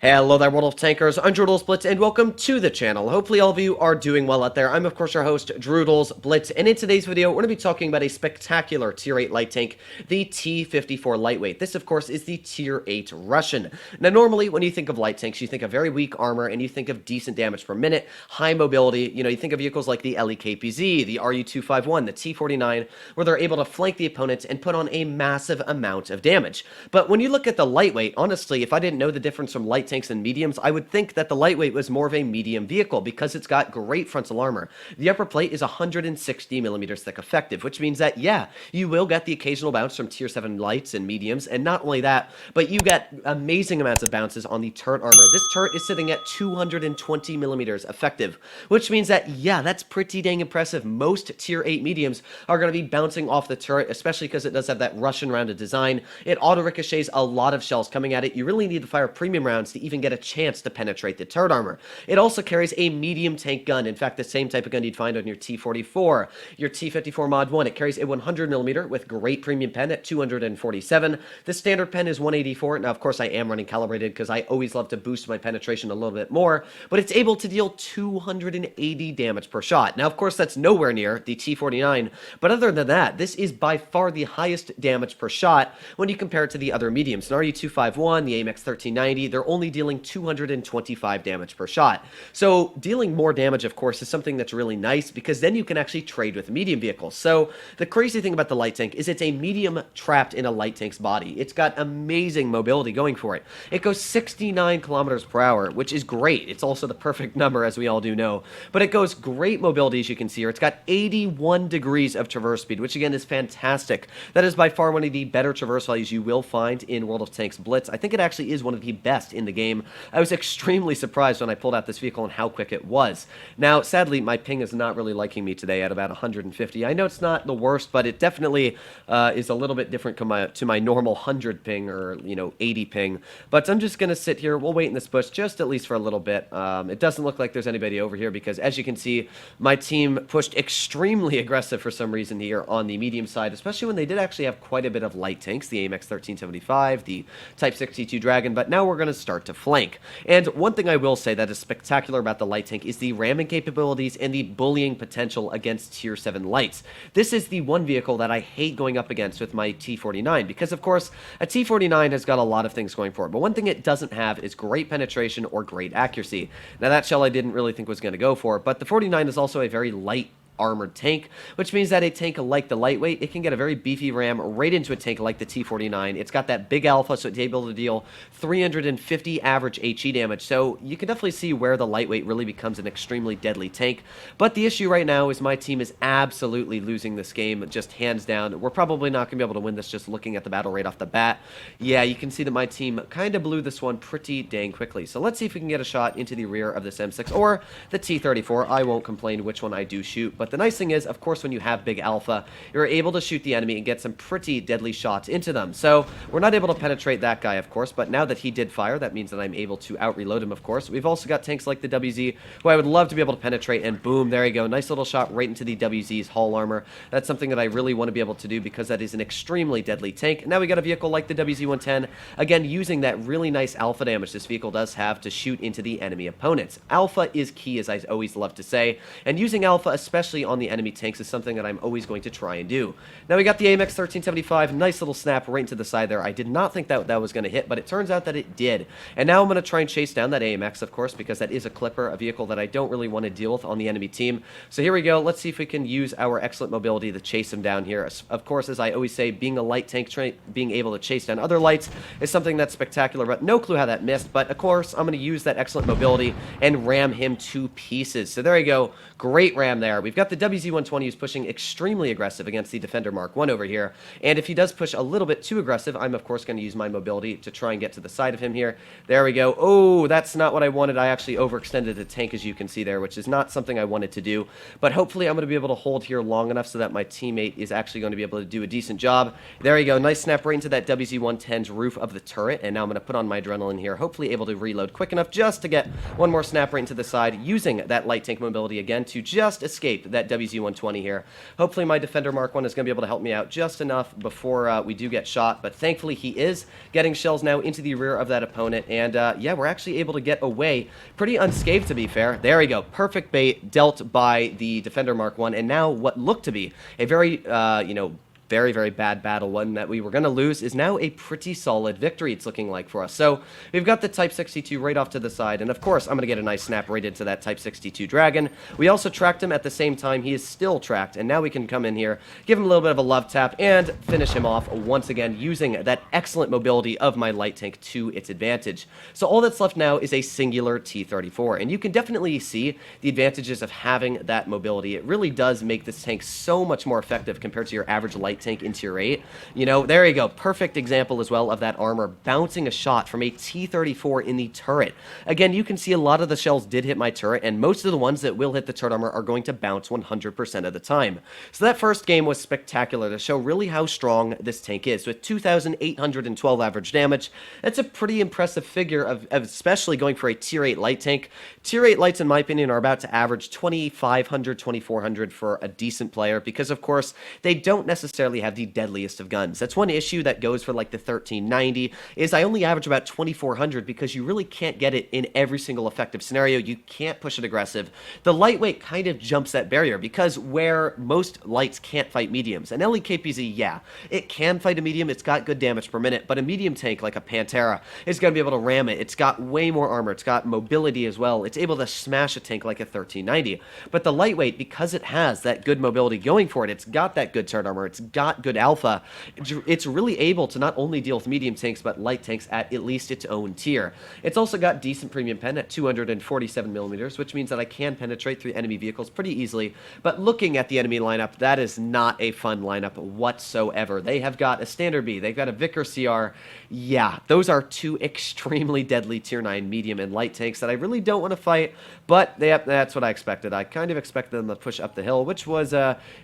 Hello there, World of Tankers. I'm World of Blitz, and welcome to the channel. Hopefully all of you are doing well out there. I'm, of course, your host, World of Blitz, and in today's video, we're going to be talking about a spectacular Tier 8 light tank, the T54 Lightweight. This, of course, is the Tier 8 Russian. Now, normally, when you think of light tanks, you think of very weak armor, and you think of decent damage per minute, high mobility. You think of vehicles like the LEKPZ, the RU-251, the T49, where they're able to flank the opponents and put on a massive amount of damage. But when you look at the Lightweight, honestly, if I didn't know the difference from light tanks and mediums, I would think that the Lightweight was more of a medium vehicle because it's got great frontal armor. The upper plate is 160 millimeters thick effective, which means that, yeah, you will get the occasional bounce from tier 7 lights and mediums, and not only that, but you get amazing amounts of bounces on the turret armor. This turret is sitting at 220 millimeters effective, which means that, yeah, that's pretty dang impressive. Most tier 8 mediums are going to be bouncing off the turret, especially because it does have that Russian rounded design. It auto ricochets a lot of shells coming at it. You really need to fire premium rounds to even get a chance to penetrate the turret armor. It also carries a medium tank gun. In fact, the same type of gun you'd find on your T44, your T54 Mod 1. It carries a 100mm with great premium pen at 247. The standard pen is 184. Now, of course, I am running calibrated because I always love to boost my penetration a little bit more, but it's able to deal 280 damage per shot. Now, of course, that's nowhere near the T49, but other than that, this is by far the highest damage per shot when you compare it to the other mediums. An RU-251, the AMX 1390, they're only dealing 225 damage per shot. So dealing more damage, of course, is something that's really nice because then you can actually trade with medium vehicles. So the crazy thing about the light tank is it's a medium trapped in a light tank's body. It's got amazing mobility going for it. It goes 69 kilometers per hour, which is great. It's also the perfect number, as we all do know. But it goes great mobility, as you can see here. It's got 81 degrees of traverse speed, which again is fantastic. That is by far one of the better traverse values you will find in World of Tanks Blitz. I think it actually is one of the best in the game. I was extremely surprised when I pulled out this vehicle and how quick it was. Now, sadly, my ping is not really liking me today at about 150. I know it's not the worst, but it definitely is a little bit different to my normal 100 ping or, 80 ping. But I'm just going to sit here. We'll wait in this bush just at least for a little bit. It doesn't look like there's anybody over here because, as you can see, my team pushed extremely aggressive for some reason here on the medium side, especially when they did actually have quite a bit of light tanks, the AMX 1375, the Type 62 Dragon, but now we're going to start to flank. And one thing I will say that is spectacular about the light tank is the ramming capabilities and the bullying potential against tier 7 lights. This is the one vehicle that I hate going up against with my T49 because, of course, a T49 has got a lot of things going for it, but one thing it doesn't have is great penetration or great accuracy. Now, that shell I didn't really think was going to go for, but the 49 is also a very light armored tank, which means that a tank like the Lightweight, it can get a very beefy ram right into a tank like the T49. It's got that big alpha, so it's able to deal 350 average HE damage, so you can definitely see where the Lightweight really becomes an extremely deadly tank. But the issue right now is my team is absolutely losing this game, just hands down. We're probably not going to be able to win this just looking at the battle right off the bat. Yeah, you can see that my team kind of blew this one pretty dang quickly. So let's see if we can get a shot into the rear of this M6 or the T34. I won't complain which one I do shoot, but the nice thing is, of course, when you have big alpha, you're able to shoot the enemy and get some pretty deadly shots into them. So we're not able to penetrate that guy, of course, but now that he did fire, that means that I'm able to out-reload him, of course. We've also got tanks like the WZ, who I would love to be able to penetrate, and boom, there you go. Nice little shot right into the WZ's hull armor. That's something that I really want to be able to do because that is an extremely deadly tank. Now we got a vehicle like the WZ-110, again, using that really nice alpha damage this vehicle does have to shoot into the enemy opponents. Alpha is key, as I always love to say, and using alpha, especially on the enemy tanks, is something that I'm always going to try and do. Now we got the AMX 1375, nice little snap right into the side there. I did not think that was going to hit, but it turns out that it did. And now I'm going to try and chase down that AMX, of course, because that is a clipper, a vehicle that I don't really want to deal with on the enemy team. So here we go. Let's see if we can use our excellent mobility to chase him down here. Of course, as I always say, being a light tank, being able to chase down other lights is something that's spectacular, but no clue how that missed. But of course, I'm going to use that excellent mobility and ram him to pieces. So there you go. Great ram there. We've got the WZ-120 who's pushing extremely aggressive against the Defender Mark 1 over here. And if he does push a little bit too aggressive, I'm of course going to use my mobility to try and get to the side of him here. There we go. Oh, that's not what I wanted. I actually overextended the tank, as you can see there, which is not something I wanted to do. But hopefully I'm going to be able to hold here long enough so that my teammate is actually going to be able to do a decent job. There you go. Nice snap right into that WZ-110's roof of the turret. And now I'm going to put on my adrenaline here, hopefully able to reload quick enough just to get one more snap right into the side, using that light tank mobility again to just escape escape that WZ-120 here. Hopefully my Defender Mark 1 is going to be able to help me out just enough before we do get shot, but thankfully he is getting shells now into the rear of that opponent, and yeah, we're actually able to get away pretty unscathed, to be fair. There we go. Perfect bait dealt by the Defender Mark 1, and now what looked to be a very, you know, very, very bad battle, one that we were going to lose, is now a pretty solid victory, it's looking like for us. So we've got the Type 62 right off to the side, and of course I'm going to get a nice snap right into that Type 62 Dragon. We also tracked him at the same time. He is still tracked, and now we can come in here, give him a little bit of a love tap, and finish him off once again using that excellent mobility of my light tank to its advantage. So all that's left now is a singular T-34, and you can definitely see the advantages of having that mobility. It really does make this tank so much more effective compared to your average light tank in tier 8. You know, there you go. Perfect example as well of that armor bouncing a shot from a T-34 in the turret. Again, you can see a lot of the shells did hit my turret, and most of the ones that will hit the turret armor are going to bounce 100% of the time. So that first game was spectacular to show really how strong this tank is. With 2,812 average damage, that's a pretty impressive figure of especially going for a tier 8 light tank. Tier 8 lights, in my opinion, are about to average 2,500, 2,400 for a decent player, because of course they don't necessarily have the deadliest of guns. That's one issue that goes for like the 1390, is I only average about 2,400 because you really can't get it in every single effective scenario. You can't push it aggressive. The lightweight kind of jumps that barrier, because where most lights can't fight mediums, and LEKPZ, yeah, it can fight a medium, it's got good damage per minute, but a medium tank like a Pantera is going to be able to ram it. It's got way more armor, it's got mobility as well, it's able to smash a tank like a 1390. But the lightweight, because it has that good mobility going for it, it's got that good turret armor, it's got good alpha, it's really able to not only deal with medium tanks but light tanks at least its own tier. It's also got decent premium pen at 247 millimeters, which means that I can penetrate through enemy vehicles pretty easily. But looking at the enemy lineup, that is not a fun lineup whatsoever. They have got a Standard B, they've got a Vickers CR. Yeah, those are two extremely deadly tier 9 medium and light tanks that I really don't want to fight, but that's what I expected. I kind of expected them to push up the hill, which was,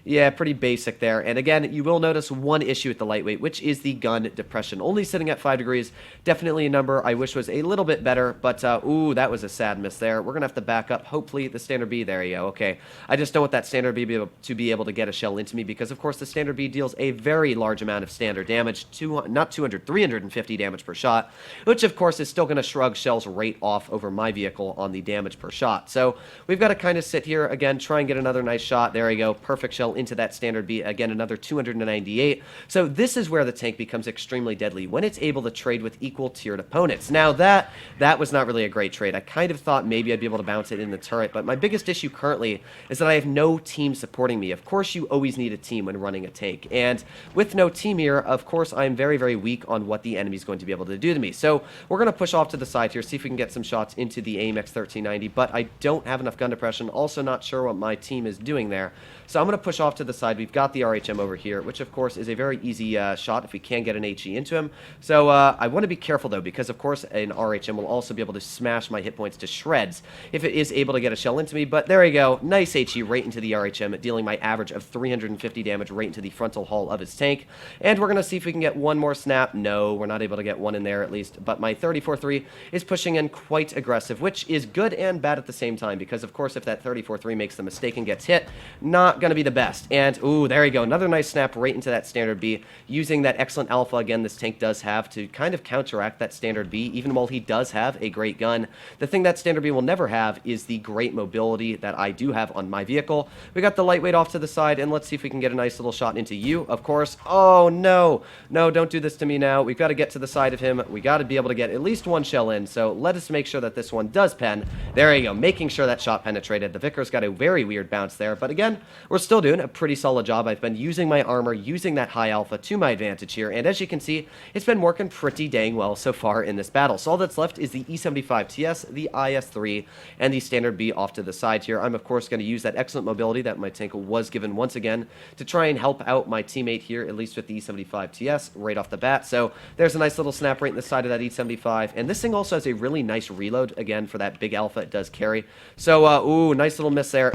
yeah, pretty basic there. And again, you will notice one issue with the lightweight, which is the gun depression. Only sitting at 5 degrees, definitely a number I wish was a little bit better, but ooh, that was a sad miss there. We're gonna have to back up. Hopefully the Standard B, there you go, okay. I just don't want that Standard B to be able to get a shell into me, because of course the Standard B deals a very large amount of standard damage, not 200, 350 damage per shot, which of course is still gonna shrug shells right off over my vehicle on the damage per shot. So we've got to kind of sit here again, try and get another nice shot. There we go, perfect shell into that Standard B. Again, another 298. So this is where the tank becomes extremely deadly, when it's able to trade with equal tiered opponents. Now that was not really a great trade. I kind of thought maybe I'd be able to bounce it in the turret, but my biggest issue currently is that I have no team supporting me. Of course, you always need a team when running a tank, and with no team here, of course, I'm very, very weak on what the enemy's going to be able to do to me. So we're going to push off to the side here, see if we can get some shots into the AIM-X 1390, but I don't have enough gun depression. Also not sure what my team is doing there. So I'm going to push off to the side. We've got the RHM over here, which of course is a very easy shot if we can get an HE into him. So I want to be careful though, because of course an RHM will also be able to smash my hit points to shreds if it is able to get a shell into me. But there we go, nice HE right into the RHM, dealing my average of 350 damage right into the frontal hull of his tank. And we're going to see if we can get one more snap. No, we're not able to get one in there at least, but my 34-3 is pushing in quite aggressive, which is good and bad at the same time, because of course if that 34-3 makes the mistake and gets hit, not going to be the best. And ooh, there we go, another nice snap right into that Standard B, using that excellent alpha again this tank does have to kind of counteract that Standard B, even while he does have a great gun. The thing that Standard B will never have is the great mobility that I do have on my vehicle. We got the lightweight off to the side, and let's see if we can get a nice little shot into you, of course. Oh no, no, don't do this to me now. We've got to get to the side of him. We got to be able to get at least one shell in, so let us make sure that this one does pen. There you go, making sure that shot penetrated. The Vickers got a very weird bounce there, but again, we're still doing a pretty solid job. I've been using my armor, using that high alpha to my advantage here, and as you can see, it's been working pretty dang well so far in this battle. So all that's left is the E75 TS, the IS-3, and the Standard B off to the side here. I'm of course going to use that excellent mobility that my tank was given once again to try and help out my teammate here, at least with the E75 TS right off the bat. So there's a nice little snap right in the side of that E75, and this thing also has a really nice reload again for that big alpha it does carry. So ooh, nice little miss there.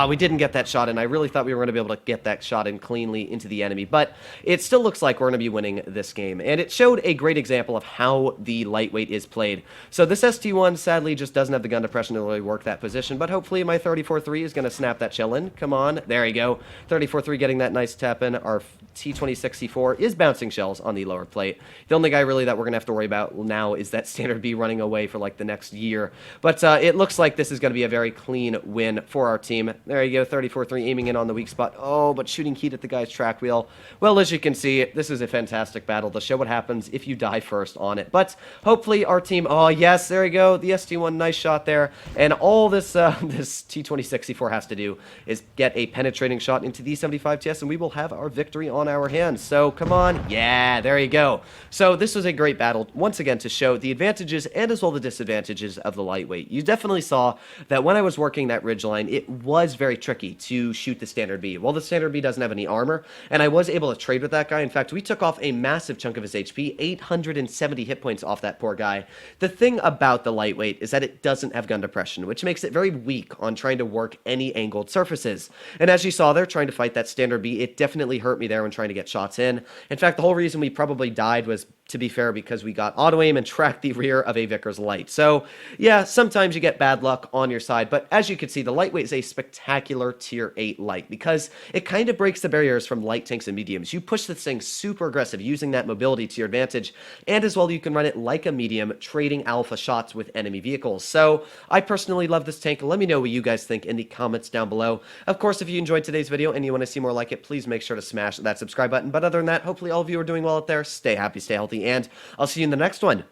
We didn't get that shot in. I really thought we were going to be able to get that shot in clean cleanly into the enemy, but it still looks like we're going to be winning this game. And it showed a great example of how the lightweight is played. So this ST1 sadly just doesn't have the gun depression to really work that position, but hopefully my 34-3 is going to snap that shell in. Come on, there you go. 34-3 getting that nice tap in. Our T64 is bouncing shells on the lower plate. The only guy really that we're going to have to worry about now is that standard B running away for like the next year. But it looks like this is going to be a very clean win for our team. There you go, 34-3 aiming in on the weak spot. Oh, but shooting heat at the guy's track wheel. Well, as you can see, this is a fantastic battle to show what happens if you die first on it. But hopefully our team, oh yes, there you go, the ST1, nice shot there. And all this this T2064 has to do is get a penetrating shot into the 75 TS, and we will have our victory on our hands. So come on, yeah, there you go. So this was a great battle, once again, to show the advantages and as well the disadvantages of the lightweight. You definitely saw that when I was working that ridgeline, it was very tricky to shoot the standard B. Well, the standard B doesn't have any armor, and I was able to trade with that guy. In fact, we took off a massive chunk of his HP, 870 hit points off that poor guy. The thing about the lightweight is that it doesn't have gun depression, which makes it very weak on trying to work any angled surfaces. And as you saw there, trying to fight that standard B, it definitely hurt me there when trying to get shots in. In fact, the whole reason we probably died was, to be fair, because we got auto aim and tracked the rear of a Vickers light. So yeah, sometimes you get bad luck on your side, but as you can see, the lightweight is a spectacular tier 8 light because it kind of breaks the barriers from light tanks and mediums. You push this thing super aggressive, using that mobility to your advantage, and as well you can run it like a medium, trading alpha shots with enemy vehicles. So I personally love this tank. Let me know what you guys think in the comments down below. Of course, if you enjoyed today's video and you want to see more like it, please make sure to smash that subscribe button. But other than that, hopefully all of you are doing well out there. Stay happy, stay healthy, and I'll see you in the next one.